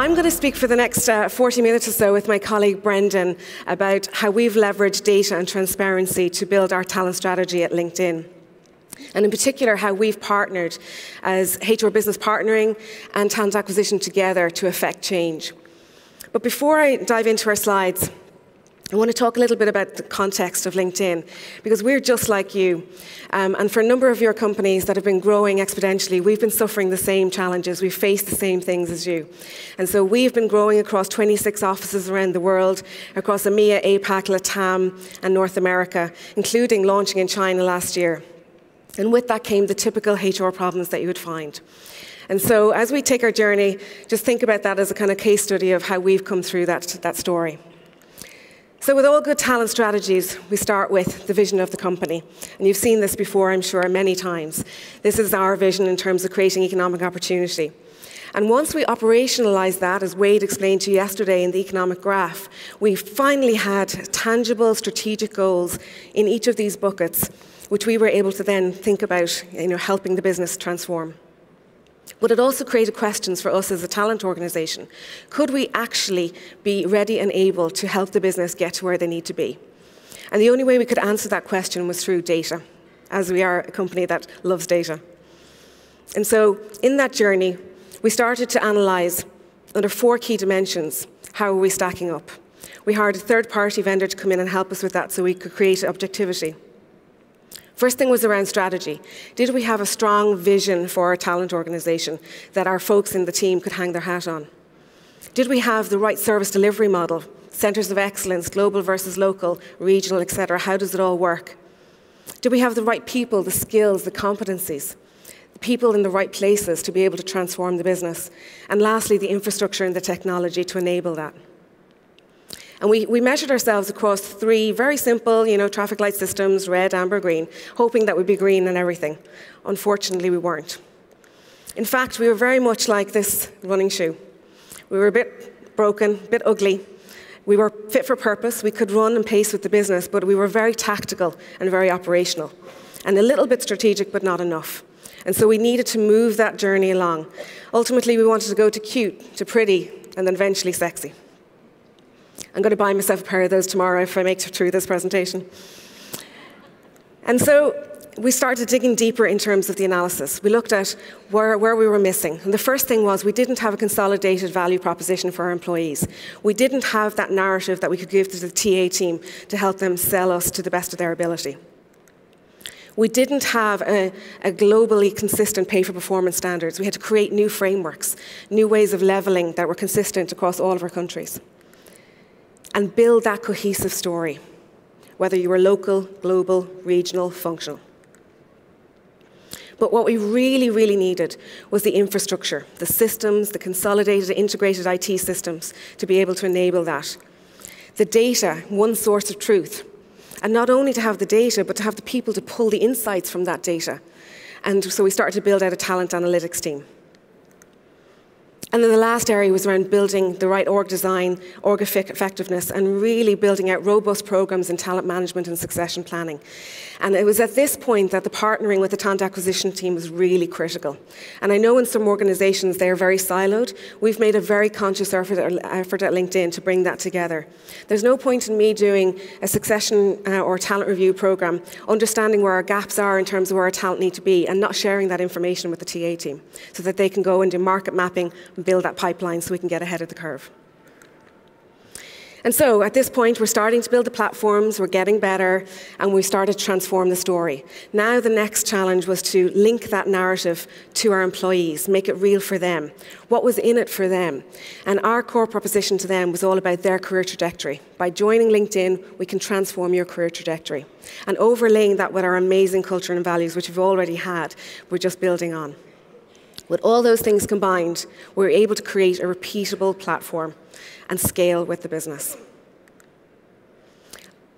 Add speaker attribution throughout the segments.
Speaker 1: I'm going to speak for the next 40 minutes or so with my colleague Brendan about how we've leveraged data and transparency to build our talent strategy at LinkedIn. And in particular, how we've partnered as HR Business Partnering and talent acquisition together to affect change. But before I dive into our slides, I want to talk a little bit about the context of LinkedIn, because we're just like you. And for a number of your companies that have been growing exponentially, we've been suffering the same challenges. We've faced the same things as you. And so we've been growing across 26 offices around the world, across EMEA, APAC, LATAM, and North America, including launching in China last year. And with that came the typical HR problems that you would find. And so as we take our journey, just think about that as a kind of case study of how we've come through that story. So with all good talent strategies, we start with the vision of the company. And you've seen this before, I'm sure, many times. This is our vision in terms of creating economic opportunity. And once we operationalize that, as Wade explained to you yesterday in the economic graph, we finally had tangible strategic goals in each of these buckets, which we were able to then think about, helping the business transform. But it also created questions for us as a talent organization. Could we actually be ready and able to help the business get to where they need to be? And the only way we could answer that question was through data, as we are a company that loves data. And so in that journey, we started to analyze under 4 key dimensions, how are we stacking up? We hired a third-party vendor to come in and help us with that so we could create objectivity. First thing was around strategy. Did we have a strong vision for our talent organization that our folks in the team could hang their hat on? Did we have the right service delivery model, centers of excellence, global versus local, regional, etc.? How does it all work? Did we have the right people, the skills, the competencies, the people in the right places to be able to transform the business? And lastly, the infrastructure and the technology to enable that. And we measured ourselves across 3 very simple, traffic light systems, red, amber, green, hoping that we'd be green and everything. Unfortunately, we weren't. In fact, we were very much like this running shoe. We were a bit broken, a bit ugly. We were fit for purpose. We could run and pace with the business, but we were very tactical and very operational. And a little bit strategic, but not enough. And so we needed to move that journey along. Ultimately, we wanted to go to cute, to pretty, and then eventually sexy. I'm going to buy myself a pair of those tomorrow if I make it through this presentation. And so we started digging deeper in terms of the analysis. We looked at where we were missing. And the first thing was we didn't have a consolidated value proposition for our employees. We didn't have that narrative that we could give to the TA team to help them sell us to the best of their ability. We didn't have a globally consistent pay-for-performance standards. We had to create new frameworks, new ways of leveling that were consistent across all of our countries. And build that cohesive story, whether you were local, global, regional, functional. But what we really, really needed was the infrastructure, the systems, the consolidated, integrated IT systems to be able to enable that. The data, one source of truth. And not only to have the data, but to have the people to pull the insights from that data. And so we started to build out a talent analytics team. And then the last area was around building the right org design, org effectiveness, and really building out robust programs in talent management and succession planning. And it was at this point that the partnering with the talent acquisition team was really critical. And I know in some organizations they are very siloed. We've made a very conscious effort at LinkedIn to bring that together. There's no point in me doing a succession or talent review program, understanding where our gaps are in terms of where our talent need to be, and not sharing that information with the TA team so that they can go and do market mapping, build that pipeline so we can get ahead of the curve. And so at this point, we're starting to build the platforms, we're getting better, and we started to transform the story. Now the next challenge was to link that narrative to our employees, make it real for them. What was in it for them? And our core proposition to them was all about their career trajectory. By joining LinkedIn, we can transform your career trajectory. And overlaying that with our amazing culture and values, which we've already had, we're just building on. With all those things combined, we were able to create a repeatable platform and scale with the business.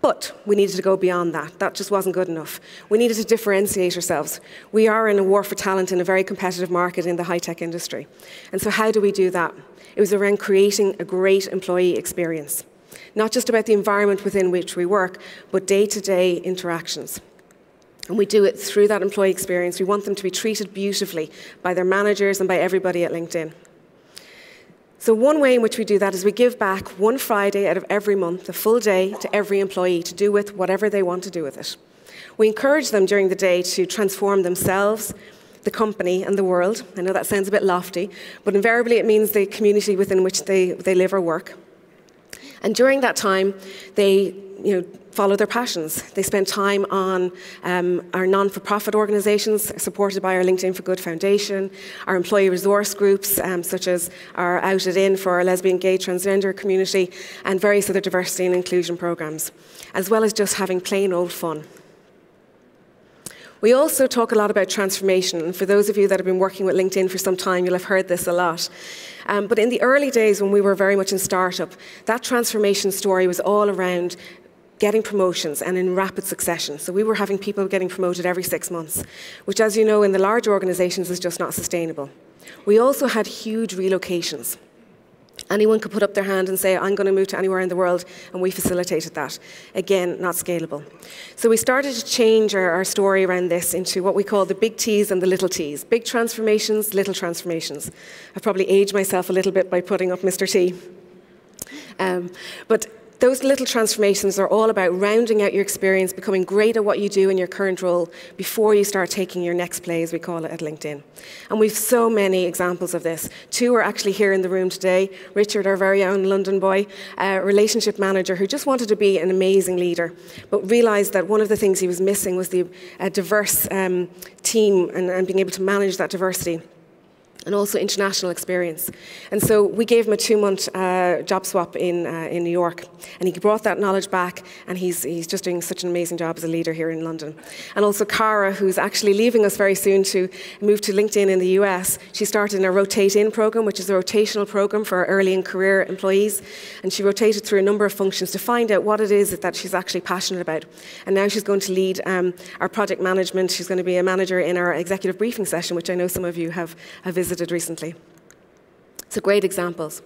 Speaker 1: But we needed to go beyond that. That just wasn't good enough. We needed to differentiate ourselves. We are in a war for talent in a very competitive market in the high-tech industry. And so how do we do that? It was around creating a great employee experience. Not just about the environment within which we work, but day-to-day interactions. And we do it through that employee experience. We want them to be treated beautifully by their managers and by everybody at LinkedIn. So one way in which we do that is we give back one Friday out of every month, a full day, to every employee to do with whatever they want to do with it. We encourage them during the day to transform themselves, the company, and the world. I know that sounds a bit lofty, but invariably it means the community within which they live or work. And during that time, they follow their passions. They spend time on our non-for-profit organisations supported by our LinkedIn for Good Foundation, our employee resource groups, such as our Out It In for our lesbian, gay, transgender community, and various other diversity and inclusion programmes, as well as just having plain old fun. We also talk a lot about transformation, and for those of you that have been working with LinkedIn for some time, you'll have heard this a lot. But in the early days when we were very much in startup, that transformation story was all around getting promotions and in rapid succession. So we were having people getting promoted every 6 months, which, as you know, in the large organisations is just not sustainable. We also had huge relocations. Anyone could put up their hand and say, I'm going to move to anywhere in the world, and we facilitated that. Again, not scalable. So we started to change our story around this into what we call the big T's and the little T's. Big transformations, little transformations. I've probably aged myself a little bit by putting up Mr. T. But those little transformations are all about rounding out your experience, becoming great at what you do in your current role before you start taking your next play, as we call it at LinkedIn. And we've so many examples of this. 2 are actually here in the room today. Richard, our very own London boy, a relationship manager who just wanted to be an amazing leader, but realised that one of the things he was missing was the diverse team and being able to manage that diversity, and also international experience. And so we gave him a 2-month job swap in New York, and he brought that knowledge back, and he's just doing such an amazing job as a leader here in London. And also Cara, who's actually leaving us very soon to move to LinkedIn in the US. She started in a Rotate In program, which is a rotational program for our early in career employees, and she rotated through a number of functions to find out what it is that she's actually passionate about. And now she's going to lead our project management. She's going to be a manager in our executive briefing session, which I know some of you have visited recently. So great examples.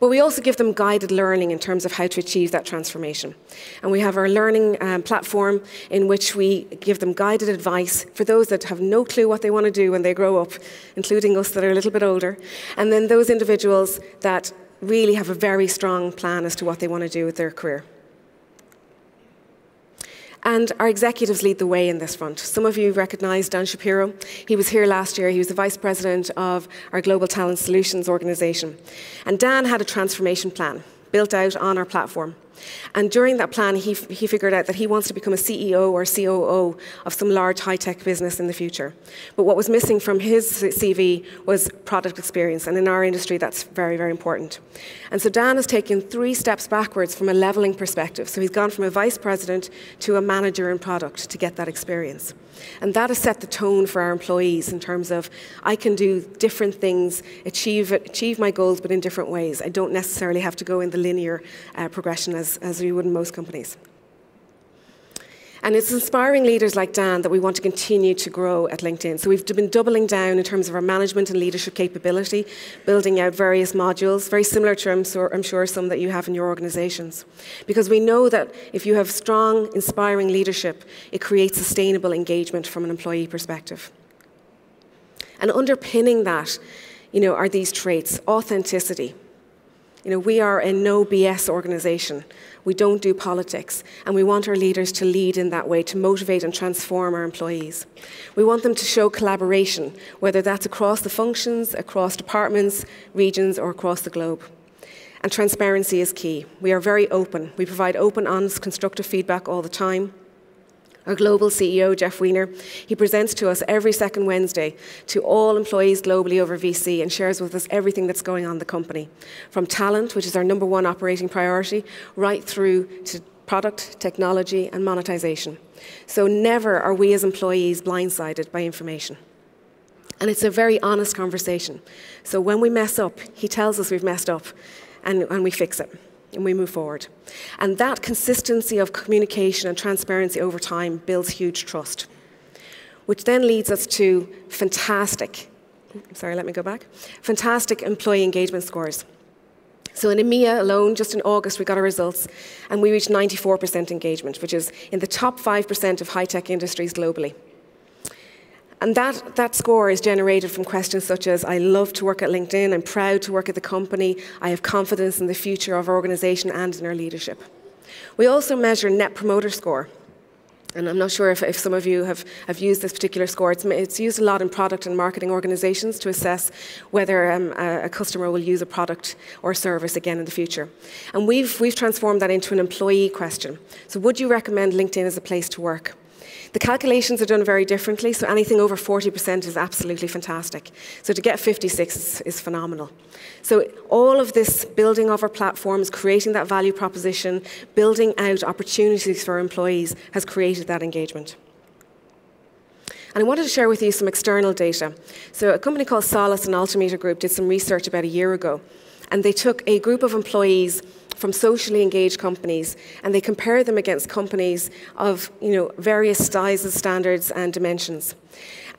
Speaker 1: But we also give them guided learning in terms of how to achieve that transformation. And we have our learning platform in which we give them guided advice for those that have no clue what they want to do when they grow up, including us that are a little bit older, and then those individuals that really have a very strong plan as to what they want to do with their career. And our executives lead the way in this front. Some of you recognise Dan Shapiro. He was here last year. He was the Vice President of our Global Talent Solutions organisation. And Dan had a transformation plan built out on our platform. And during that plan, he figured out that he wants to become a CEO or COO of some large high-tech business in the future. But what was missing from his CV was product experience, and in our industry, that's very, very important. And so Dan has taken 3 steps backwards from a leveling perspective. So he's gone from a vice president to a manager in product to get that experience. And that has set the tone for our employees in terms of, I can do different things, achieve my goals, but in different ways. I don't necessarily have to go in the linear progression as we would in most companies. And it's inspiring leaders like Dan that we want to continue to grow at LinkedIn. So we've been doubling down in terms of our management and leadership capability, building out various modules, very similar to, I'm sure, some that you have in your organizations. Because we know that if you have strong, inspiring leadership, it creates sustainable engagement from an employee perspective. And underpinning that, are these traits: authenticity. We are a no BS organization. We don't do politics, and we want our leaders to lead in that way, to motivate and transform our employees. We want them to show collaboration, whether that's across the functions, across departments, regions, or across the globe. And transparency is key. We are very open. We provide open, honest, constructive feedback all the time. Our global CEO, Jeff Weiner, he presents to us every second Wednesday to all employees globally over VC and shares with us everything that's going on in the company, from talent, which is our #1 operating priority, right through to product, technology, and monetization. So never are we as employees blindsided by information. And it's a very honest conversation. So when we mess up, he tells us we've messed up, and we fix it. And we move forward. And that consistency of communication and transparency over time builds huge trust, which then leads us to fantastic employee engagement scores. So in EMEA alone, just in August, we got our results, and we reached 94% engagement, which is in the top 5% of high-tech industries globally. And that score is generated from questions such as, I love to work at LinkedIn, I'm proud to work at the company, I have confidence in the future of our organization and in our leadership. We also measure Net Promoter Score. And I'm not sure if some of you have used this particular score. It's used a lot in product and marketing organizations to assess whether a customer will use a product or service again in the future. And we've transformed that into an employee question. So would you recommend LinkedIn as a place to work? The calculations are done very differently, so anything over 40% is absolutely fantastic. So to get 56 is phenomenal. So all of this building of our platforms, creating that value proposition, building out opportunities for employees has created that engagement. And I wanted to share with you some external data. So a company called Solace and Altimeter Group did some research about a year ago, and they took a group of employees from socially engaged companies, and they compared them against companies of various sizes, standards, and dimensions.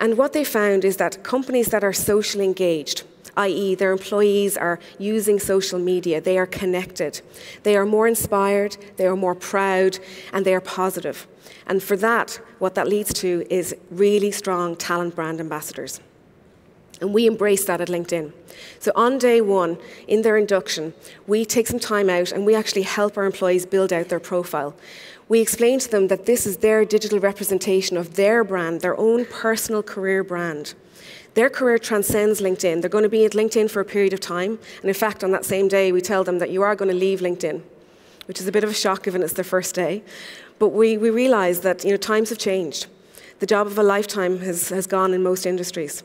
Speaker 1: And what they found is that companies that are socially engaged, i.e. their employees are using social media, they are connected, they are more inspired, they are more proud, and they are positive. And for that, what that leads to is really strong talent brand ambassadors. And we embrace that at LinkedIn. So on day one, in their induction, we take some time out and we actually help our employees build out their profile. We explain to them that this is their digital representation of their brand, their own personal career brand. Their career transcends LinkedIn. They're going to be at LinkedIn for a period of time. And in fact, on that same day, we tell them that you are going to leave LinkedIn, which is a bit of a shock given it's their first day. But we realize that times have changed. The job of a lifetime has gone in most industries.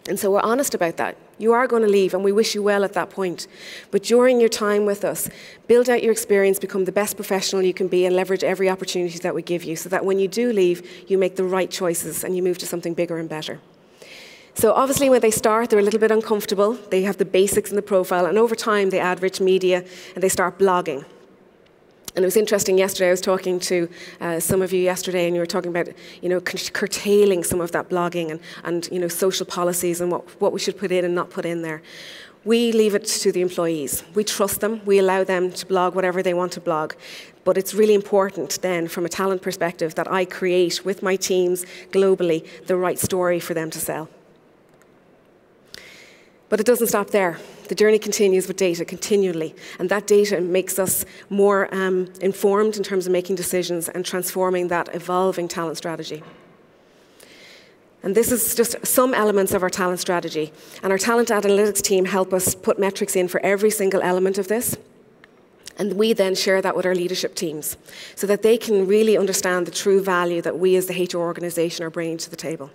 Speaker 1: And so we're honest about that. You are going to leave, and we wish you well at that point. But during your time with us, build out your experience, become the best professional you can be, and leverage every opportunity that we give you so that when you do leave, you make the right choices and you move to something bigger and better. So obviously when they start, they're a little bit uncomfortable. They have the basics in the profile, and over time they add rich media and they start blogging. And it was interesting yesterday, I was talking to some of you yesterday, and you were talking about curtailing some of that blogging and social policies and what we should put in and not put in there. We leave it to the employees. We trust them. We allow them to blog whatever they want to blog. But it's really important then, from a talent perspective, that I create with my teams globally the right story for them to sell. But it doesn't stop there. The journey continues with data continually, and that data makes us more informed in terms of making decisions and transforming that evolving talent strategy. And this is just some elements of our talent strategy. And our talent analytics team help us put metrics in for every single element of this. And we then share that with our leadership teams so that they can really understand the true value that we as the HR organization are bringing to the table.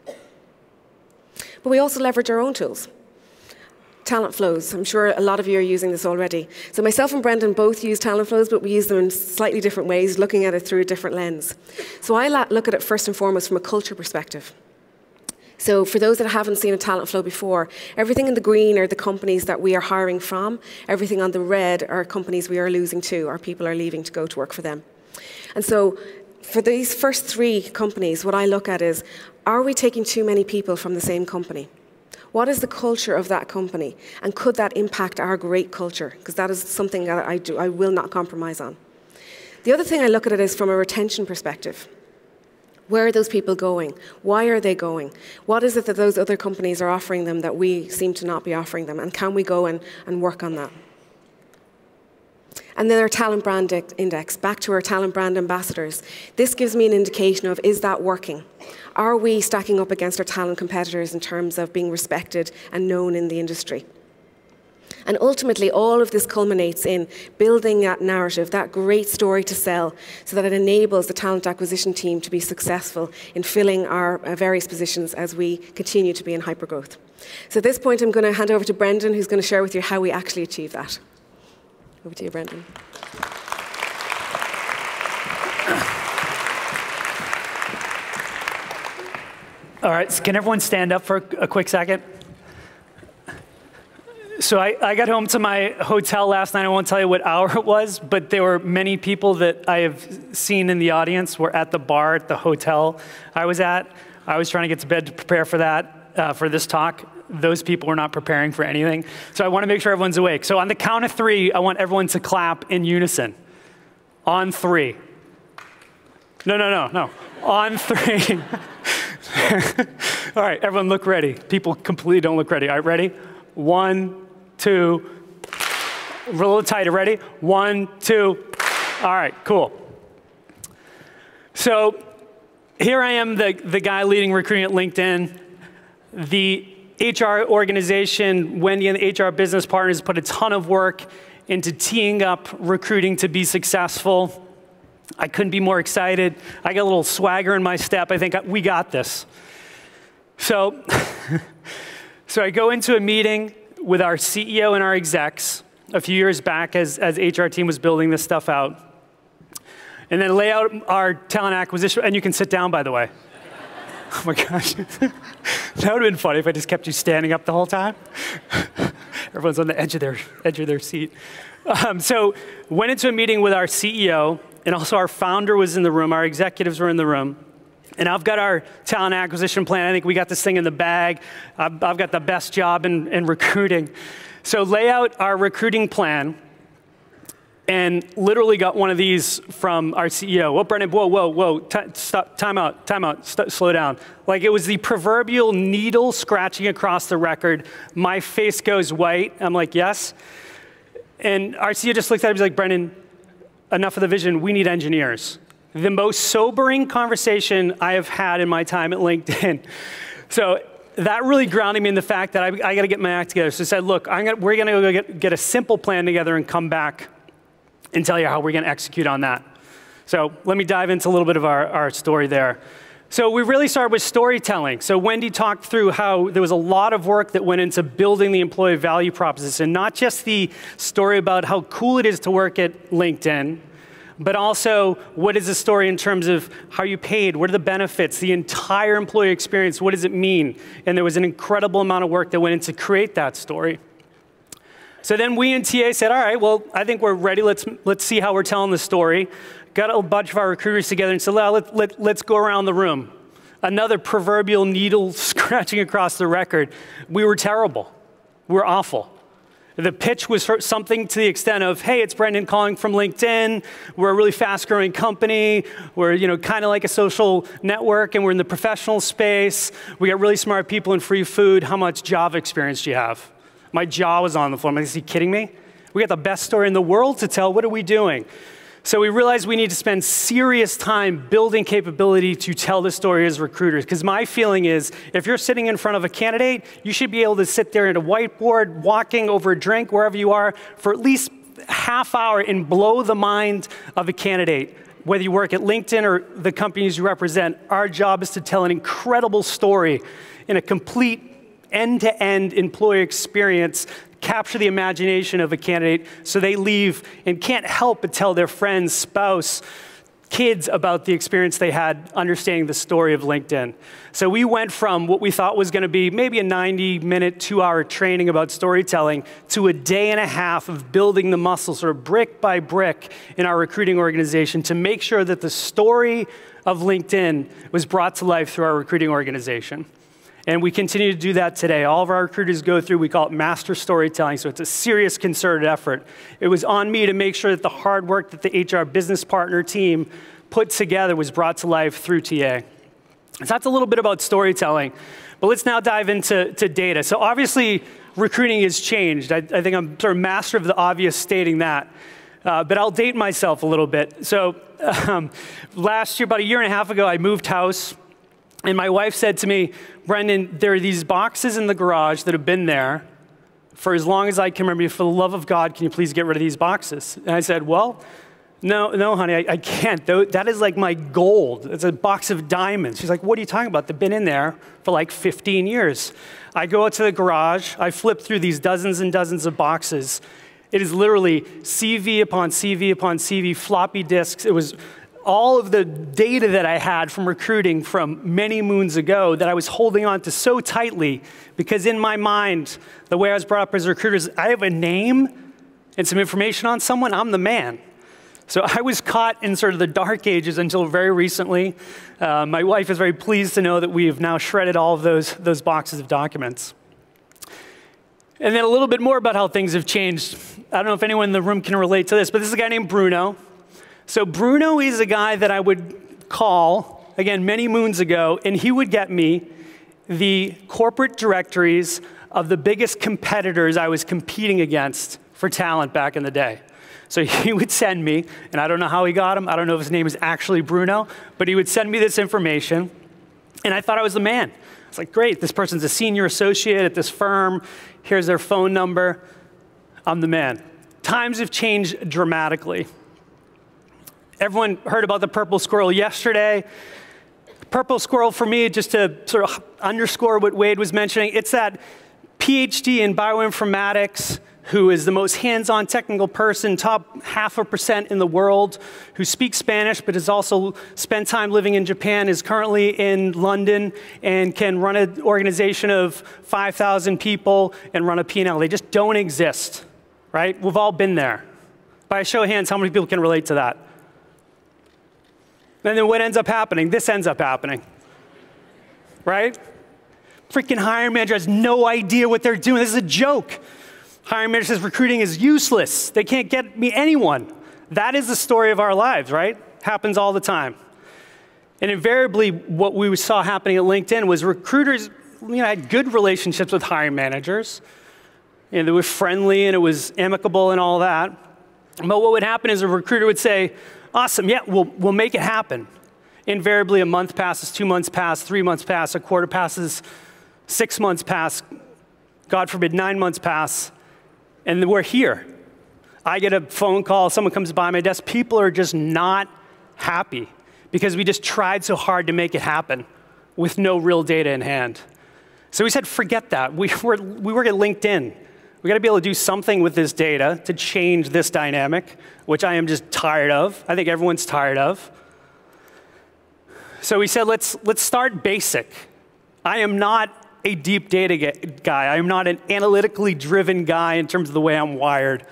Speaker 1: But we also leverage our own tools. Talent flows. I'm sure a lot of you are using this already. So myself and Brendan both use talent flows, but we use them in slightly different ways, looking at it through a different lens. So I look at it first and foremost from a culture perspective. So for those that haven't seen a talent flow before, everything in the green are the companies that we are hiring from. Everything on the red are companies we are losing to, our people are leaving to go to work for them. And so for these first three companies, what I look at is, are we taking too many people from the same company? What is the culture of that company? And could that impact our great culture? Because that is something that I will not compromise on. The other thing I look at it is from a retention perspective. Where are those people going? Why are they going? What is it that those other companies are offering them that we seem to not be offering them? And can we go and work on that? And then our talent brand index, back to our talent brand ambassadors. This gives me an indication of, is that working? Are we stacking up against our talent competitors in terms of being respected and known in the industry? And ultimately, all of this culminates in building that narrative, that great story to sell, so that it enables the talent acquisition team to be successful in filling our various positions as we continue to be in hypergrowth. So at this point, I'm going to hand over to Brendan, who's going to share with you how we actually achieve that. Over to you, Brendan.
Speaker 2: All right, so can everyone stand up for a quick second? So I got home to my hotel last night. I won't tell you what hour it was, but there were many people that I have seen in the audience were at the bar at the hotel I was at. I was trying to get to bed to prepare for that, for this talk. Those people were not preparing for anything. So I want to make sure everyone's awake. So on the count of 3, I want everyone to clap in unison. On 3. No. On 3. All right, everyone look ready. People completely don't look ready. All right, ready? 1, 2, a little tighter, ready? 1, 2, all right, cool. So here I am, the guy leading recruiting at LinkedIn. The HR organization, Wendy and the HR business partners put a ton of work into teeing up recruiting to be successful. I couldn't be more excited. I got a little swagger in my step. I think we got this. So, so I go into a meeting with our CEO and our execs a few years back as HR team was building this stuff out. And then lay out our talent acquisition, and you can sit down, by the way. Oh my gosh. That would have been funny if I just kept you standing up the whole time. Everyone's on the edge of their seat. So went into a meeting with our CEO, and also our founder was in the room, our executives were in the room. And I've got our talent acquisition plan. I think we got this thing in the bag. I've got the best job in recruiting. So lay out our recruiting plan, and literally got one of these from our CEO. Whoa, Brendan, whoa, stop, time out, slow down. Like it was the proverbial needle scratching across the record. My face goes white. I'm like, yes. And our CEO just looked at me, he's like, Brendan, enough of the vision, we need engineers. The most sobering conversation I have had in my time at LinkedIn. So that really grounded me in the fact that I got to get my act together. So I said, look, we're going to go get a simple plan together and come back and tell you how we're going to execute on that. So let me dive into a little bit of our story there. So we really started with storytelling. So Wendy talked through how there was a lot of work that went into building the employee value proposition, not just the story about how cool it is to work at LinkedIn, but also what is the story in terms of how you paid, what are the benefits, the entire employee experience, what does it mean? And there was an incredible amount of work that went into create that story. So then we in TA said, all right, well, I think we're ready. Let's see how we're telling the story. Got a bunch of our recruiters together and said, well, let's go around the room. Another proverbial needle scratching across the record. We were terrible. We were awful. The pitch was something to the extent of, hey, it's Brendan calling from LinkedIn. We're a really fast-growing company. We're kind of like a social network, and we're in the professional space. We got really smart people and free food. How much Java experience do you have? My jaw was on the floor. I'm like, is he kidding me? We got the best story in the world to tell. What are we doing? So we realized we need to spend serious time building capability to tell the story as recruiters. Because my feeling is, if you're sitting in front of a candidate, you should be able to sit there at a whiteboard, walking over a drink, wherever you are, for at least a half hour and blow the mind of a candidate. Whether you work at LinkedIn or the companies you represent, our job is to tell an incredible story in a complete end-to-end employee experience, capture the imagination of a candidate so they leave and can't help but tell their friends, spouse, kids about the experience they had understanding the story of LinkedIn. So we went from what we thought was going to be maybe a 90-minute, 2-hour training about storytelling to a day and a half of building the muscles, sort of brick by brick, in our recruiting organization to make sure that the story of LinkedIn was brought to life through our recruiting organization. And we continue to do that today. All of our recruiters go through, we call it master storytelling, so it's a serious concerted effort. It was on me to make sure that the hard work that the HR business partner team put together was brought to life through TA. So that's a little bit about storytelling. But let's now dive into data. So obviously, recruiting has changed. I think I'm sort of master of the obvious stating that. But I'll date myself a little bit. So last year, about a year and a half ago, I moved house. And my wife said to me, Brendan, there are these boxes in the garage that have been there for as long as I can remember. For the love of God, can you please get rid of these boxes? And I said, well, no, honey, I can't. That is like my gold. It's a box of diamonds. She's like, what are you talking about? They've been in there for like 15 years. I go out to the garage. I flip through these dozens and dozens of boxes. It is literally CV upon CV upon CV, floppy disks. It was all of the data that I had from recruiting from many moons ago that I was holding on to so tightly because in my mind, the way I was brought up as a recruiter is I have a name and some information on someone, I'm the man. So I was caught in sort of the dark ages until very recently. My wife is very pleased to know that we have now shredded all of those boxes of documents. And then a little bit more about how things have changed. I don't know if anyone in the room can relate to this, but this is a guy named Bruno. So Bruno is a guy that I would call again, many moons ago, and he would get me the corporate directories of the biggest competitors I was competing against for talent back in the day. So he would send me, and I don't know how he got him. I don't know if his name is actually Bruno, but he would send me this information, and I thought I was the man. It's like, great, this person's a senior associate at this firm. Here's their phone number. I'm the man. Times have changed dramatically. Everyone heard about the purple squirrel yesterday. Purple squirrel for me, just to sort of underscore what Wade was mentioning, it's that PhD in bioinformatics who is the most hands-on technical person, top 0.5% in the world, who speaks Spanish but has also spent time living in Japan, is currently in London, and can run an organization of 5,000 people and run a P&L. They just don't exist, right? We've all been there. By a show of hands, how many people can relate to that? And then what ends up happening? This ends up happening, right? Freaking hiring manager has no idea what they're doing. This is a joke. Hiring manager says recruiting is useless. They can't get me anyone. That is the story of our lives, right? Happens all the time. And invariably, what we saw happening at LinkedIn was recruiters, had good relationships with hiring managers. They were friendly and it was amicable and all that. But what would happen is a recruiter would say, awesome, yeah, we'll make it happen. Invariably, a month passes, 2 months pass, 3 months pass, a quarter passes, 6 months pass, God forbid, 9 months pass, and we're here. I get a phone call, someone comes by my desk, people are just not happy because we just tried so hard to make it happen with no real data in hand. So we said, forget that. We work at LinkedIn. We got to be able to do something with this data to change this dynamic, which I am just tired of. I think everyone's tired of. So we said, let's start basic. I am not a deep data guy. I am not an analytically driven guy in terms of the way I'm wired.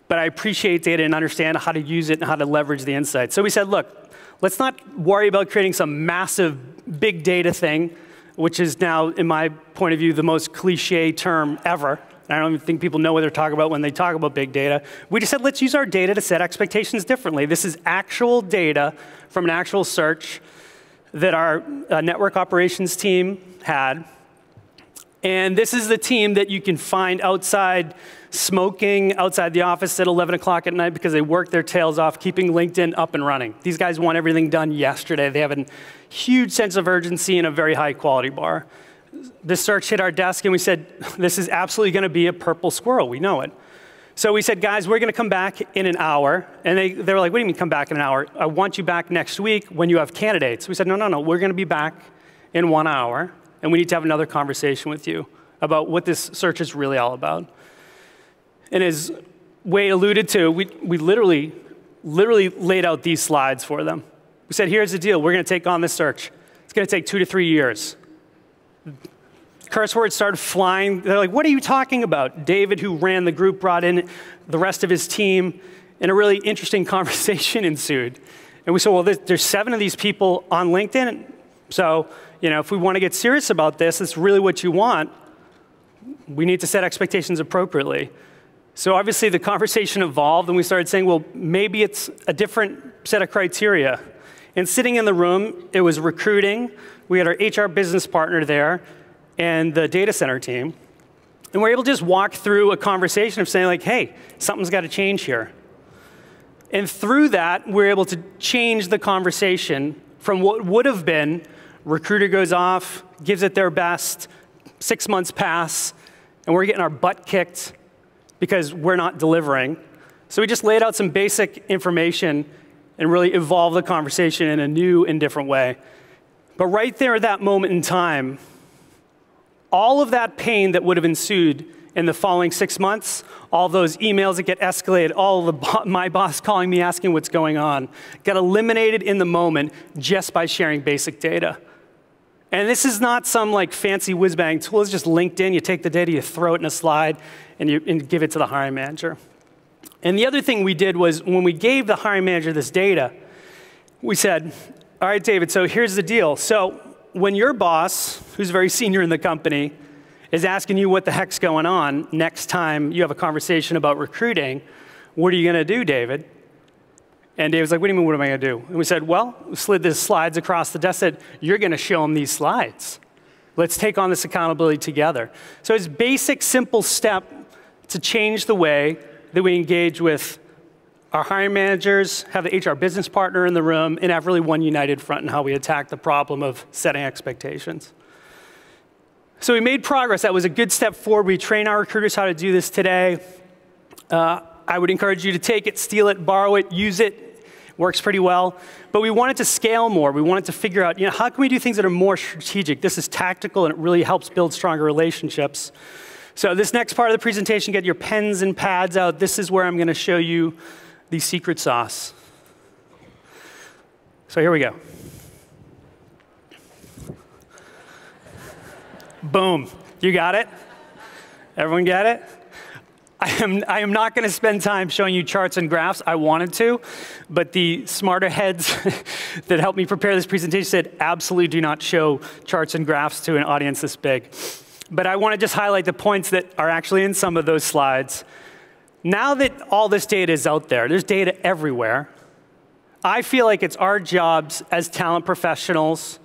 Speaker 2: But I appreciate data and understand how to use it and how to leverage the insights. So we said, look, let's not worry about creating some massive big data thing, which is now, in my point of view, the most cliche term ever. I don't even think people know what they're talking about when they talk about big data. We just said, let's use our data to set expectations differently. This is actual data from an actual search that our network operations team had. And this is the team that you can find outside smoking, outside the office at 11 o'clock at night because they work their tails off keeping LinkedIn up and running. These guys want everything done yesterday. They have a huge sense of urgency and a very high quality bar. This search hit our desk and we said, this is absolutely going to be a purple squirrel. We know it. So we said, guys, we're going to come back in an hour. And they were like, what do you mean come back in an hour? I want you back next week when you have candidates. We said, no, we're going to be back in 1 hour. And we need to have another conversation with you about what this search is really all about. And as Wade alluded to, we literally laid out these slides for them. We said, here's the deal. We're going to take on this search. It's going to take 2 to 3 years. Curse words started flying. They're like, what are you talking about? David, who ran the group, brought in the rest of his team, and a really interesting conversation ensued. And we said, well, there's 7 of these people on LinkedIn. So, if we want to get serious about this, it's really what you want, we need to set expectations appropriately. So obviously the conversation evolved and we started saying, well, maybe it's a different set of criteria. And sitting in the room, it was recruiting. We had our HR business partner there and the data center team. And we're able to just walk through a conversation of saying like, hey, something's got to change here. And through that, we're able to change the conversation from what would have been recruiter goes off, gives it their best, 6 months pass, and we're getting our butt kicked because we're not delivering. So we just laid out some basic information and really evolved the conversation in a new and different way. But right there at that moment in time, all of that pain that would have ensued in the following 6 months, all those emails that get escalated, all of my boss calling me asking what's going on, got eliminated in the moment just by sharing basic data. And this is not some like fancy whiz-bang tool. It's just LinkedIn. You take the data, you throw it in a slide, and give it to the hiring manager. And the other thing we did was when we gave the hiring manager this data, we said, all right, David, so here's the deal. So when your boss, who's very senior in the company, is asking you what the heck's going on next time you have a conversation about recruiting, what are you going to do, David? And Dave was like, what do you mean, what am I going to do? And we said, well, we slid the slides across the desk, said, you're going to show them these slides. Let's take on this accountability together. So it's a basic, simple step to change the way that we engage with our hiring managers, have the HR business partner in the room, and have really one united front in how we attack the problem of setting expectations. So we made progress. That was a good step forward. We train our recruiters how to do this today. I would encourage you to take it, steal it, borrow it, use it. Works pretty well. But we wanted to scale more. We wanted to figure out, how can we do things that are more strategic? This is tactical, and it really helps build stronger relationships. So this next part of the presentation, get your pens and pads out. This is where I'm going to show you the secret sauce. So here we go. Boom. You got it? Everyone get it? I am not going to spend time showing you charts and graphs. I wanted to, but the smarter heads that helped me prepare this presentation said, absolutely do not show charts and graphs to an audience this big. But I want to just highlight the points that are actually in some of those slides. Now that all this data is out there, there's data everywhere, I feel like it's our jobs as talent professionals,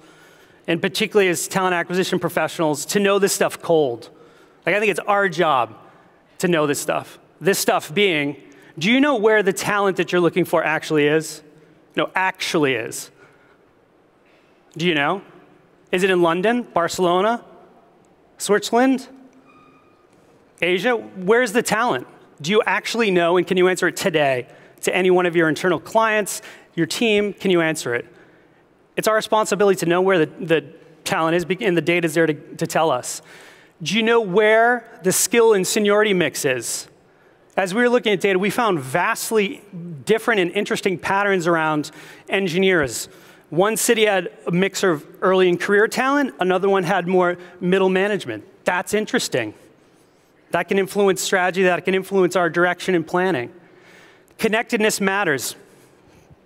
Speaker 2: and particularly as talent acquisition professionals, to know this stuff cold. Like, I think it's our job to know this stuff. This stuff being, do you know where the talent that you're looking for actually is? No, actually is. Do you know? Is it in London, Barcelona, Switzerland, Asia? Where's the talent? Do you actually know, and can you answer it today? To any one of your internal clients, your team, can you answer it? It's our responsibility to know where the talent is, and the data is there to tell us. Do you know where the skill and seniority mix is? As we were looking at data, we found vastly different and interesting patterns around engineers. One city had a mix of early in career talent, another one had more middle management. That's interesting. That can influence strategy, that can influence our direction and planning. Connectedness matters.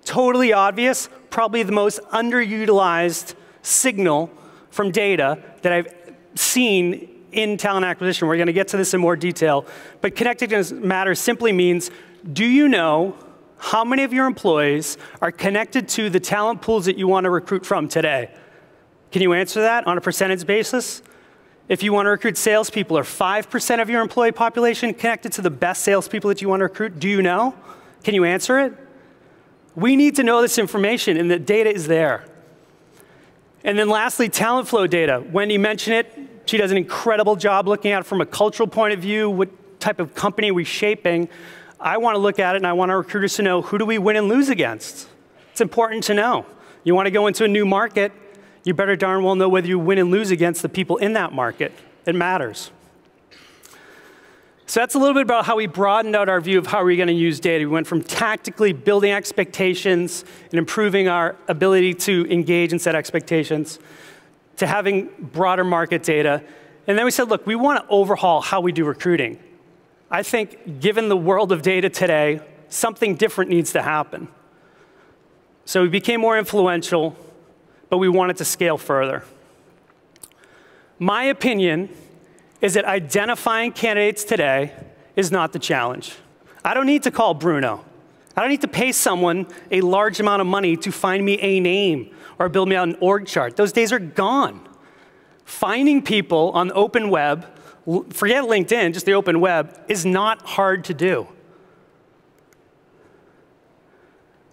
Speaker 2: Totally obvious, probably the most underutilized signal from data that I've seen in talent acquisition. We're going to get to this in more detail. But connectedness matters simply means, do you know how many of your employees are connected to the talent pools that you want to recruit from today? Can you answer that on a percentage basis? If you want to recruit salespeople, are 5% of your employee population connected to the best salespeople that you want to recruit? Do you know? Can you answer it? We need to know this information, and the data is there. And then lastly, talent flow data. Wendy mentioned it. She does an incredible job looking at it from a cultural point of view. What type of company are we shaping? I want to look at it, and I want our recruiters to know, who do we win and lose against? It's important to know. You want to go into a new market, you better darn well know whether you win and lose against the people in that market. It matters. So that's a little bit about how we broadened out our view of how we're going to use data. We went from tactically building expectations and improving our ability to engage and set expectations to having broader market data. And then we said, look, we want to overhaul how we do recruiting. I think given the world of data today, something different needs to happen. So we became more influential, but we wanted to scale further. My opinion is that identifying candidates today is not the challenge. I don't need to call Bruno. I don't need to pay someone a large amount of money to find me a name or build me out an org chart. Those days are gone. Finding people on the open web, forget LinkedIn, just the open web, is not hard to do.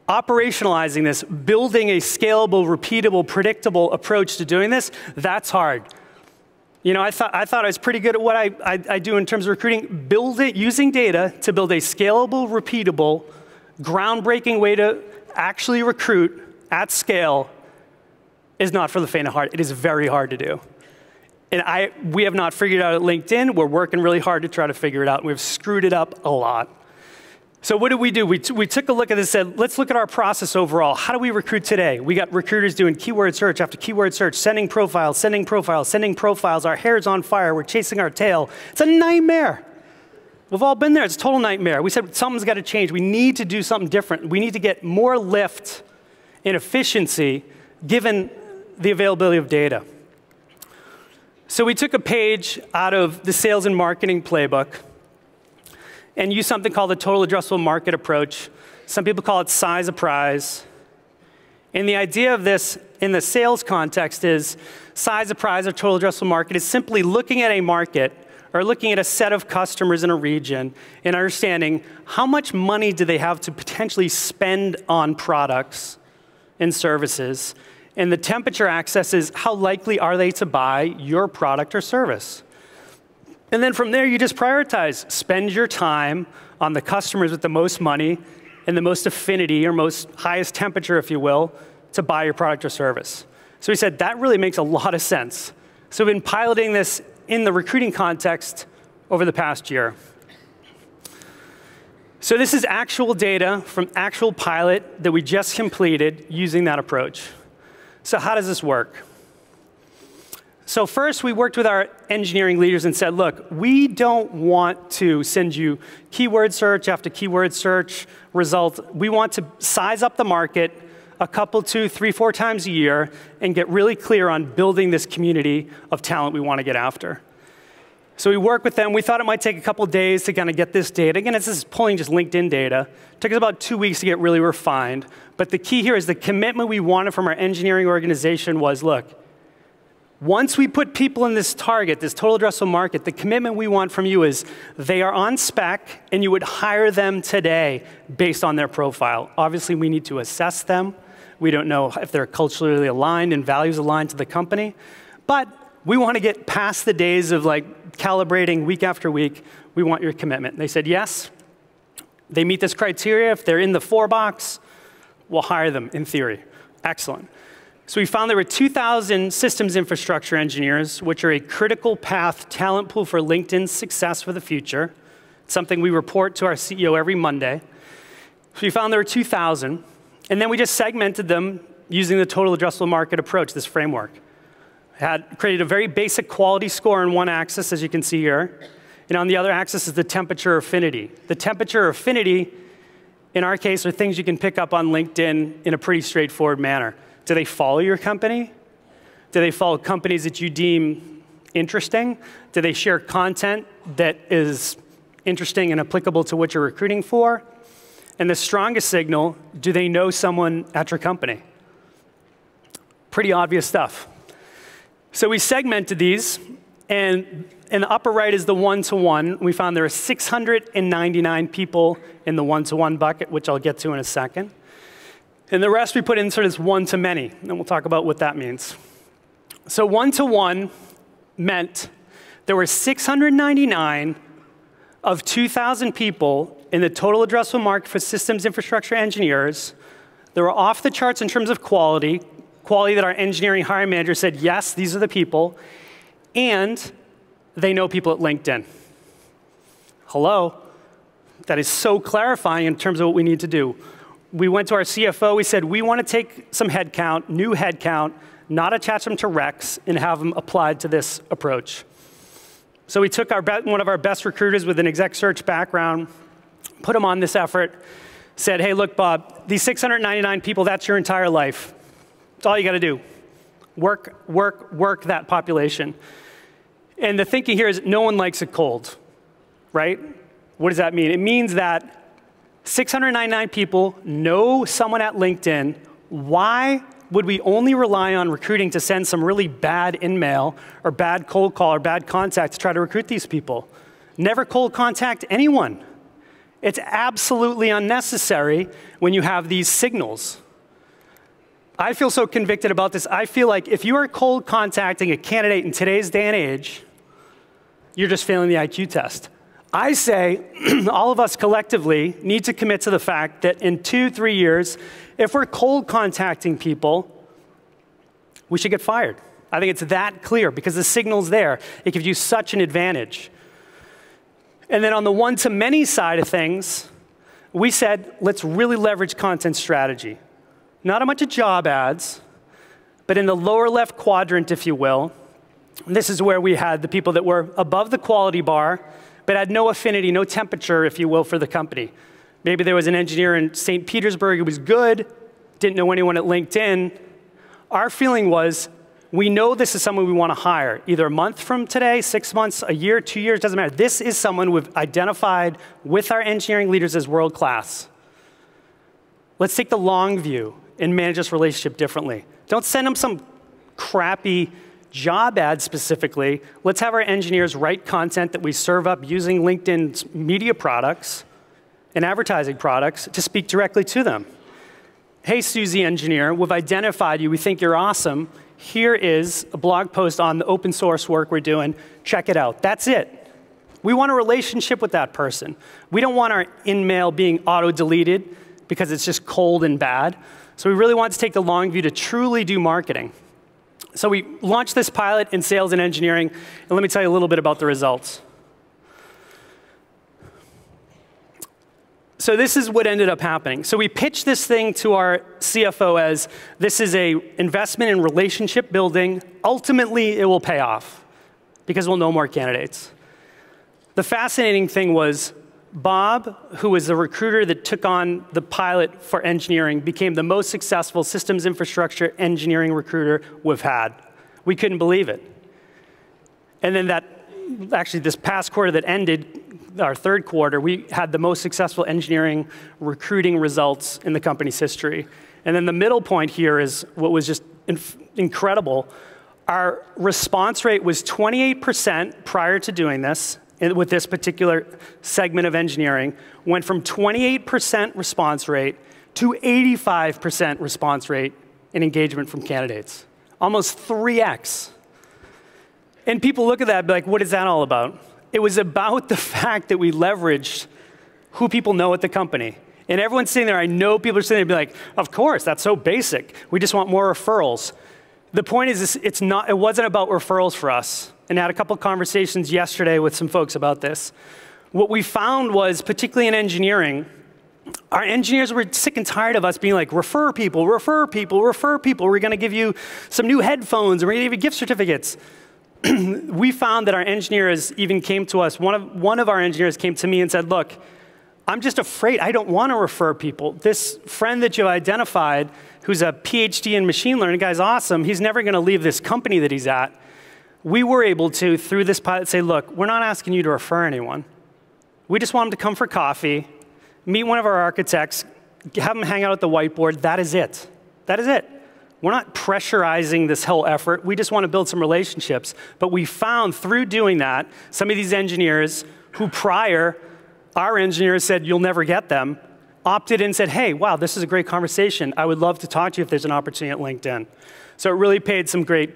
Speaker 2: Operationalizing this, building a scalable, repeatable, predictable approach to doing this, that's hard. You know, I thought I was pretty good at what I do in terms of recruiting. Using data to build a scalable, repeatable, groundbreaking way to actually recruit at scale is not for the faint of heart. It is very hard to do. And we have not figured it out at LinkedIn. We're working really hard to try to figure it out. We've screwed it up a lot. So what did we do? We took a look at this and said, let's look at our process overall. How do we recruit today? We got recruiters doing keyword search after keyword search, sending profiles, sending profiles, sending profiles. Our hair's on fire. We're chasing our tail. It's a nightmare. We've all been there. It's a total nightmare. We said, something's got to change. We need to do something different. We need to get more lift in efficiency given the availability of data. So we took a page out of the sales and marketing playbook and used something called the total addressable market approach. Some people call it size of prize. And the idea of this in the sales context is size of prize or total addressable market is simply looking at a market or looking at a set of customers in a region and understanding how much money do they have to potentially spend on products and services. And the temperature axis is how likely are they to buy your product or service. And then from there, you just prioritize. Spend your time on the customers with the most money and the most affinity or most highest temperature, if you will, to buy your product or service. So we said that really makes a lot of sense. So we've been piloting this in the recruiting context over the past year. So this is actual data from actual pilot that we just completed using that approach. So how does this work? So first, we worked with our engineering leaders and said, look, we don't want to send you keyword search after keyword search result. We want to size up the market a couple, 2, 3, 4 times a year and get really clear on building this community of talent we want to get after. So we worked with them. We thought it might take a couple days to kind of get this data. Again, this is pulling just LinkedIn data. It took us about 2 weeks to get really refined. But the key here is the commitment we wanted from our engineering organization was, look, once we put people in this target, this total addressable market, the commitment we want from you is they are on spec and you would hire them today based on their profile. Obviously, we need to assess them. We don't know if they're culturally aligned and values aligned to the company. But we want to get past the days of like calibrating week after week. We want your commitment. They said yes. They meet this criteria. If they're in the 4 box, we'll hire them in theory. Excellent. So we found there were 2,000 systems infrastructure engineers, which are a critical path talent pool for LinkedIn's success for the future. It's something we report to our CEO every Monday. So we found there were 2,000. And then we just segmented them using the total addressable market approach, this framework. Had created a very basic quality score on one axis, as you can see here. And on the other axis is the temperature affinity. The temperature affinity, in our case, are things you can pick up on LinkedIn in a pretty straightforward manner. Do they follow your company? Do they follow companies that you deem interesting? Do they share content that is interesting and applicable to what you're recruiting for? And the strongest signal, do they know someone at your company? Pretty obvious stuff. So we segmented these, and in the upper right is the one-to-one. We found there are 699 people in the one-to-one bucket, which I'll get to in a second. And the rest we put in sort of one-to-many, and we'll talk about what that means. So one-to-one meant there were 699 of 2,000 people in the total addressable market for systems infrastructure engineers. They were off the charts in terms of quality that our engineering hiring manager said, yes, these are the people, and they know people at LinkedIn. Hello? That is so clarifying in terms of what we need to do. We went to our CFO, we said, we want to take some headcount, new headcount, not attach them to recs, and have them applied to this approach. So we took one of our best recruiters with an exec search background, put him on this effort, said, hey, look, Bob, these 699 people, that's your entire life. That's all you got to do. Work that population. And the thinking here is no one likes it cold, right? What does that mean? It means that 699 people know someone at LinkedIn. Why would we only rely on recruiting to send some really bad in-mail or bad cold call or bad contact to try to recruit these people? Never cold contact anyone. It's absolutely unnecessary when you have these signals. I feel so convicted about this. I feel like if you are cold contacting a candidate in today's day and age, you're just failing the IQ test. I say all of us collectively need to commit to the fact that in 2-3 years, if we're cold contacting people, we should get fired. I think it's that clear because the signal's there. It gives you such an advantage. And then on the one-to-many side of things, we said, let's really leverage content strategy. Not a bunch of job ads, but in the lower left quadrant, if you will, this is where we had the people that were above the quality bar, but had no affinity, no temperature, if you will, for the company. Maybe there was an engineer in St. Petersburg who was good, didn't know anyone at LinkedIn. Our feeling was, we know this is someone we want to hire, either a month from today, 6 months, a year, 2 years, doesn't matter. This is someone we've identified with our engineering leaders as world class. Let's take the long view and manage this relationship differently. Don't send them some crappy job ad specifically. Let's have our engineers write content that we serve up using LinkedIn's media products and advertising products to speak directly to them. Hey, Susie engineer, we've identified you. We think you're awesome. Here is a blog post on the open source work we're doing. Check it out. That's it. We want a relationship with that person. We don't want our in-mail being auto-deleted because it's just cold and bad. So we really want to take the long view to truly do marketing. So we launched this pilot in sales and engineering, and let me tell you a little bit about the results. So this is what ended up happening. So we pitched this thing to our CFO as, this is an investment in relationship building. Ultimately, it will pay off because we'll know more candidates. The fascinating thing was, Bob, who was the recruiter that took on the pilot for engineering, became the most successful systems infrastructure engineering recruiter we've had. We couldn't believe it. And then actually this past quarter that ended, our third quarter, we had the most successful engineering recruiting results in the company's history. And then the middle point here is what was just incredible. Our response rate was 28% prior to doing this, with this particular segment of engineering, went from 28% response rate to 85% response rate in engagement from candidates. Almost 3x. And people look at that and be like, what is that all about? It was about the fact that we leveraged who people know at the company. And everyone's sitting there, I know people are sitting there and be like, of course, that's so basic. We just want more referrals. The point is, it wasn't about referrals for us. And I had a couple of conversations yesterday with some folks about this. What we found was, particularly in engineering, our engineers were sick and tired of us being like, refer people, refer people, refer people. We're going to give you some new headphones, and we're going to give you gift certificates. We found that our engineers even came to us. One of our engineers came to me and said, look, I'm just afraid. I don't want to refer people. This friend that you identified, who's a PhD in machine learning, the guy's awesome. He's never going to leave this company that he's at. We were able to, through this pilot, say, look, we're not asking you to refer anyone. We just want them to come for coffee, meet one of our architects, have them hang out at the whiteboard. That is it. That is it. We're not pressurizing this whole effort. We just want to build some relationships. But we found through doing that, some of these engineers who prior, our engineers said, you'll never get them, opted in and said, hey, wow, this is a great conversation. I would love to talk to you if there's an opportunity at LinkedIn. So it really paid some great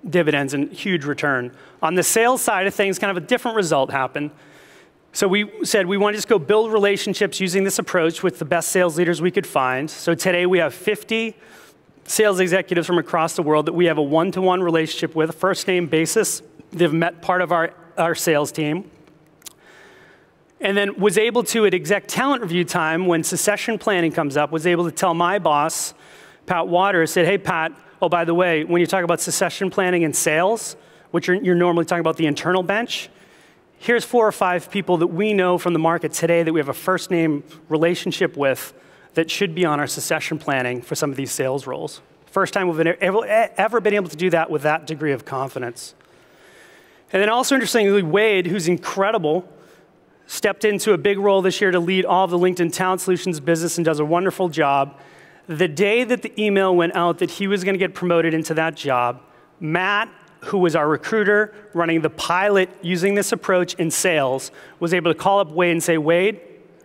Speaker 2: dividends and huge return. On the sales side of things, kind of a different result happened. So we said we want to just go build relationships using this approach with the best sales leaders we could find. So today we have 50 sales executives from across the world that we have a one-to-one relationship with, a first-name basis. They've met part of our sales team. And then was able to, at exec talent review time, when succession planning comes up, was able to tell my boss, Pat Waters, said, hey, Pat, oh, by the way, when you talk about succession planning and sales, which you're normally talking about the internal bench, here's 4 or 5 people that we know from the market today that we have a first-name relationship with that should be on our succession planning for some of these sales roles. First time we've ever been able to do that with that degree of confidence. And then also interestingly, Wade, who's incredible, stepped into a big role this year to lead all of the LinkedIn Talent Solutions business and does a wonderful job. The day that the email went out that he was going to get promoted into that job, Matt, who was our recruiter running the pilot using this approach in sales, was able to call up Wade and say, Wade,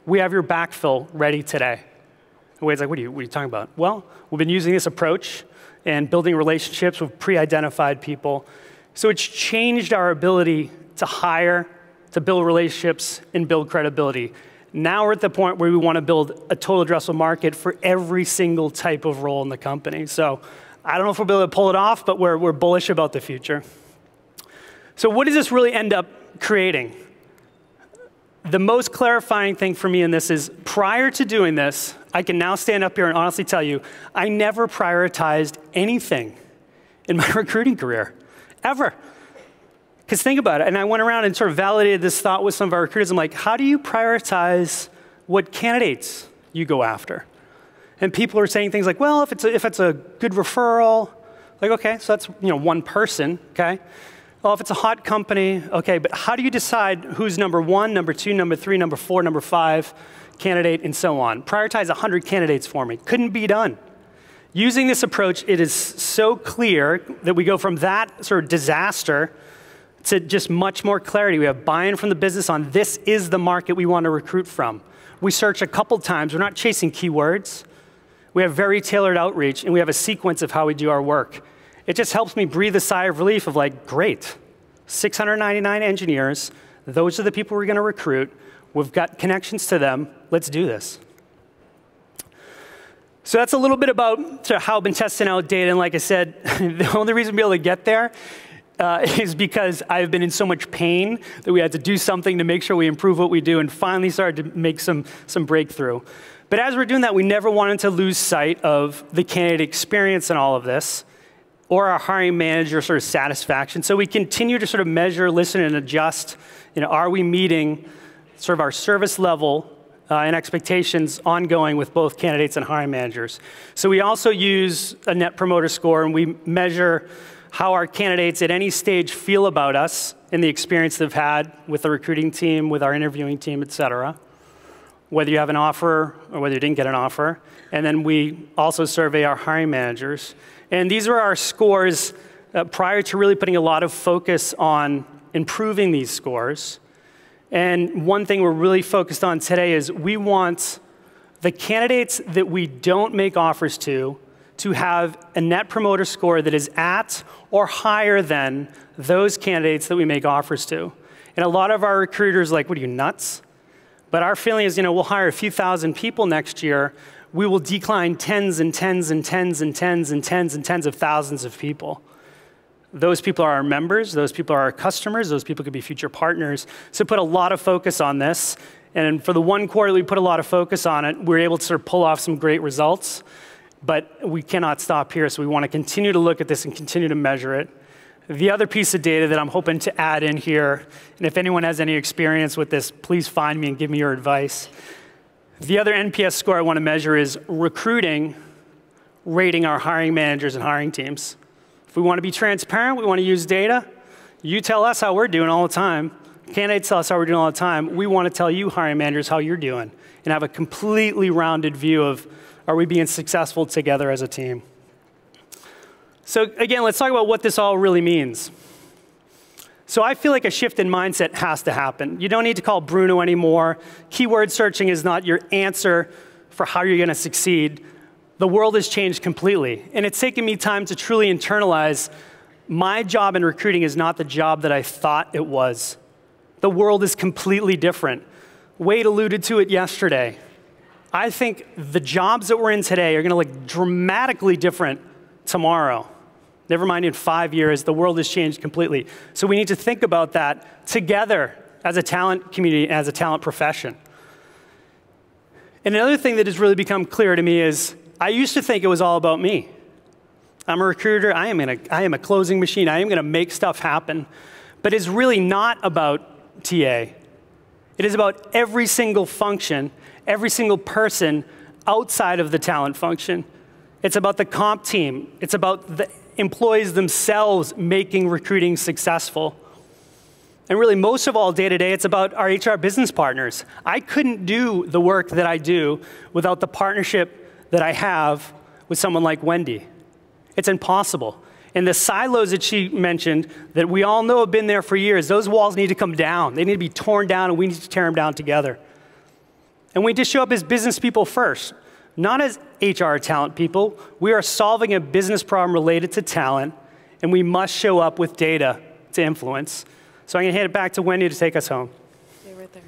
Speaker 2: we have your backfill ready today. And Wade's like, what are you talking about? Well, we've been using this approach and building relationships with pre-identified people. So it's changed our ability to hire, to build relationships, and build credibility. Now we're at the point where we want to build a total addressable market for every single type of role in the company. So I don't know if we'll be able to pull it off, but we're bullish about the future. So what does this really end up creating? The most clarifying thing for me in this is prior to doing this, I can now stand up here and honestly tell you, I never prioritized anything in my recruiting career, ever. Because think about it, and I went around and sort of validated this thought with some of our recruiters. I'm like, how do you prioritize what candidates you go after? And people are saying things like, well, if it's a good referral, like, okay, so that's one person, okay? Well, if it's a hot company, okay, but how do you decide who's number 1, number 2, number 3, number 4, number 5? candidate, and so on. Prioritize 100 candidates for me. Couldn't be done. Using this approach, it is so clear that we go from that sort of disaster to just much more clarity. We have buy-in from the business on this is the market we want to recruit from. We search a couple times. We're not chasing keywords. We have very tailored outreach, and we have a sequence of how we do our work. It just helps me breathe a sigh of relief of like, great, 699 engineers. Those are the people we're going to recruit. We've got connections to them. Let's do this. So that's a little bit about how I've been testing out data. And like I said, the only reason to be able to get there is because I've been in so much pain that we had to do something to make sure we improve what we do and finally started to make some breakthrough. But as we're doing that, we never wanted to lose sight of the candidate experience in all of this or our hiring manager sort of satisfaction. So we continue to sort of measure, listen, and adjust. Are we meeting sort of our service level and expectations ongoing with both candidates and hiring managers? So we also use a Net Promoter Score, and we measure how our candidates at any stage feel about us and the experience they've had with the recruiting team, with our interviewing team, et cetera, whether you have an offer or whether you didn't get an offer. And then we also survey our hiring managers. And these are our scores prior to really putting a lot of focus on improving these scores. And one thing we're really focused on today is we want the candidates that we don't make offers to have a Net Promoter Score that is at or higher than those candidates that we make offers to. And a lot of our recruiters are like, what are you, nuts? But our feeling is, we'll hire a few thousand people next year. We will decline tens and tens and tens and tens and tens and tens of thousands of people. Those people are our members. Those people are our customers. Those people could be future partners. So put a lot of focus on this. And for the one quarter that we put a lot of focus on it, we're able to sort of pull off some great results. But we cannot stop here, so we want to continue to look at this and continue to measure it. The other piece of data that I'm hoping to add in here, and if anyone has any experience with this, please find me and give me your advice. The other NPS score I want to measure is recruiting, rating our hiring managers and hiring teams. If we want to be transparent, we want to use data. You tell us how we're doing all the time. Candidates tell us how we're doing all the time. We want to tell you, hiring managers, how you're doing and have a completely rounded view of, are we being successful together as a team? So again, let's talk about what this all really means. So I feel like a shift in mindset has to happen. You don't need to call Bruno anymore. Keyword searching is not your answer for how you're going to succeed. The world has changed completely. And it's taken me time to truly internalize my job in recruiting is not the job that I thought it was. The world is completely different. Wade alluded to it yesterday. I think the jobs that we're in today are going to look dramatically different tomorrow. Never mind in 5 years, the world has changed completely. So we need to think about that together as a talent community, as a talent profession. And another thing that has really become clear to me is I used to think it was all about me. I'm a recruiter. I am a closing machine. I am going to make stuff happen. But it's really not about TA. It is about every single function, every single person outside of the talent function. It's about the comp team. It's about the employees themselves making recruiting successful. And really, most of all, day-to-day, it's about our HR business partners. I couldn't do the work that I do without the partnership that I have with someone like Wendy. It's impossible. And the silos that she mentioned that we all know have been there for years, those walls need to come down. They need to be torn down, and we need to tear them down together. And we need to show up as business people first. Not as HR talent people. We are solving a business problem related to talent, and we must show up with data to influence. So I'm going to hand it back to Wendy to take us home.
Speaker 1: Stay right there.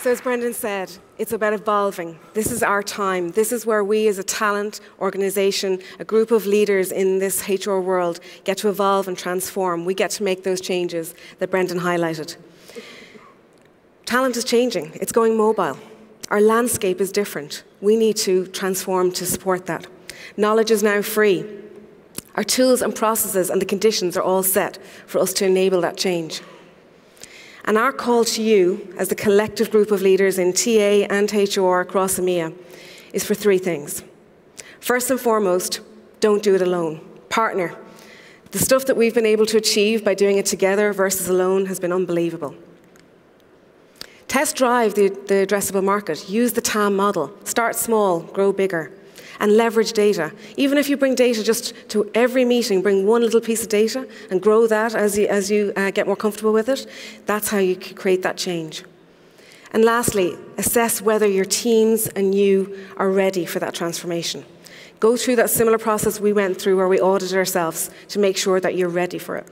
Speaker 1: So as Brendan said, it's about evolving. This is our time. This is where we as a talent organization, a group of leaders in this HR world, get to evolve and transform. We get to make those changes that Brendan highlighted. Talent is changing. It's going mobile. Our landscape is different. We need to transform to support that. Knowledge is now free. Our tools and processes and the conditions are all set for us to enable that change. And our call to you, as the collective group of leaders in TA and HR across EMEA, is for three things. First and foremost, don't do it alone. Partner. The stuff that we've been able to achieve by doing it together versus alone has been unbelievable. Test drive the addressable market. Use the TAM model. Start small, grow bigger. And leverage data. Even if you bring data just to every meeting, bring one little piece of data and grow that as you get more comfortable with it, that's how you can create that change. And lastly, assess whether your teams and you are ready for that transformation. Go through that similar process we went through where we audited ourselves to make sure that you're ready for it.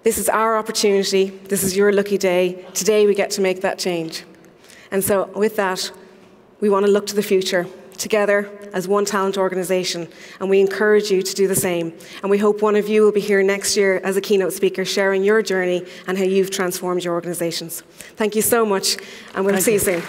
Speaker 1: This is our opportunity. This is your lucky day. Today we get to make that change. And so with that, we want to look to the future together as one talent organization, and we encourage you to do the same. And we hope one of you will be here next year as a keynote speaker sharing your journey and how you've transformed your organizations. Thank you so much, and we'll see you soon.